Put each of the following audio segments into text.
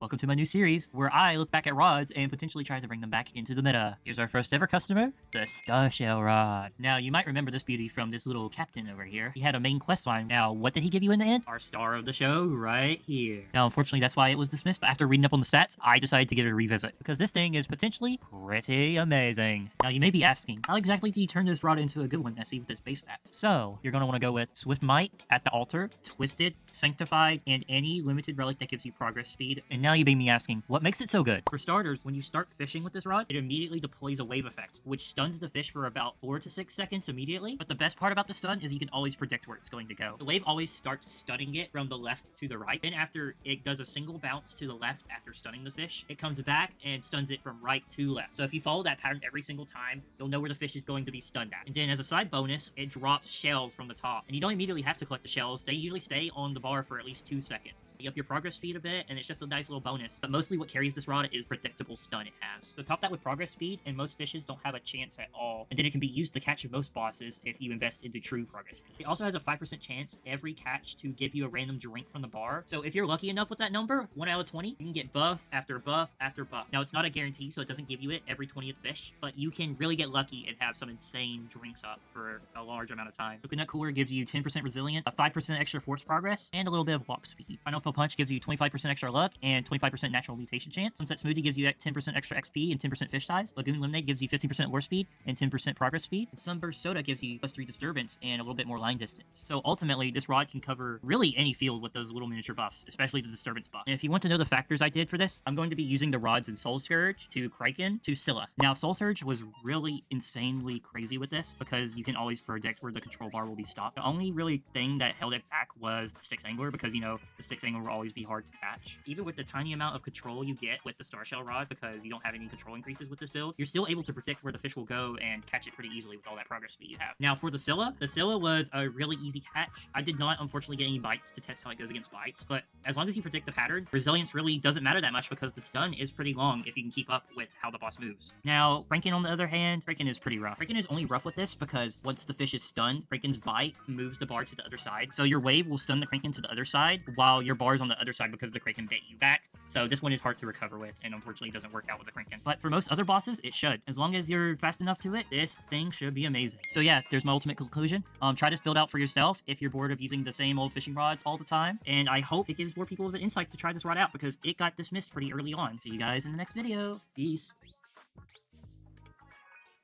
Welcome to my new series where I look back at rods and potentially try to bring them back into the meta. Here's our first ever customer, the Star Shell Rod. Now, you might remember this beauty from this little captain over here. He had a main quest line. Now, what did he give you in the end? Our star of the show right here. Now, unfortunately, that's why it was dismissed. But after reading up on the stats, I decided to give it a revisit because this thing is potentially pretty amazing. Now, you may be asking, how exactly do you turn this rod into a good one, Nessie, with its base stats? So, you're going to want to go with Swift Might at the altar, Twisted, Sanctified, and any limited relic that gives you progress speed. And now you may be asking, what makes it so good? For starters, when you start fishing with this rod, it immediately deploys a wave effect, which stuns the fish for about 4 to 6 seconds immediately. But the best part about the stun is you can always predict where it's going to go. The wave always starts stunning it from the left to the right. Then after it does a single bounce to the left after stunning the fish, it comes back and stuns it from right to left. So if you follow that pattern every single time, you'll know where the fish is going to be stunned at. And then as a side bonus, it drops shells from the top. And you don't immediately have to collect the shells. They usually stay on the bar for at least 2 seconds. You up your progress speed a bit, and it's just a nice little bonus. But mostly what carries this rod is predictable stun it has. So top that with progress speed, and most fishes don't have a chance at all. And then it can be used to catch most bosses if you invest into true progress speed. It also has a 5% chance every catch to give you a random drink from the bar. So if you're lucky enough with that number, 1 out of 20, you can get buff after buff after buff. Now it's not a guarantee, so it doesn't give you it every 20th fish, but you can really get lucky and have some insane drinks up for a large amount of time. Coconut Cooler gives you 10% resilience, a 5% extra force progress, and a little bit of walk speed. Pineapple Punch gives you 25% extra luck and 25% natural mutation chance. Sunset Smoothie gives you 10% extra XP and 10% fish size. Lagoon Lemonade gives you 15% lure speed and 10% progress speed. And Sunburst Soda gives you +3 disturbance and a little bit more line distance. So ultimately, this rod can cover really any field with those little miniature buffs, especially the disturbance buff. And if you want to know the factors I did for this, I'm going to be using the rods in Soul Scourge to Kraken to Scylla. Now, Soul Surge was really insanely crazy with this because you can always predict where the control bar will be stopped. The only really thing that held it back was the Styx Angler because, you know, the Styx Angler will always be hard to catch. Even with the tiny amount of control you get with the Star Shell Rod because you don't have any control increases with this build, you're still able to predict where the fish will go and catch it pretty easily with all that progress speed you have. Now, for the Scylla was a really easy catch. I did not, unfortunately, get any bites to test how it goes against bites, but as long as you predict the pattern, resilience really doesn't matter that much because the stun is pretty long if you can keep up with how the boss moves. Now, Kraken, on the other hand, Kraken is pretty rough. Kraken is only rough with this because once the fish is stunned, Kraken's bite moves the bar to the other side. So your wave will stun the Kraken to the other side while your bar's on the other side because the Kraken bit you back. So this one is hard to recover with and unfortunately doesn't work out with the Kraken. But for most other bosses, it should. As long as you're fast enough to it, this thing should be amazing. So yeah, there's my ultimate conclusion. Try this build out for yourself if you're bored of using the same old fishing rods all the time. And I hope it gives more people the insight to try this rod out because it got dismissed pretty early on. See you guys in the next video. Peace.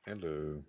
Hello.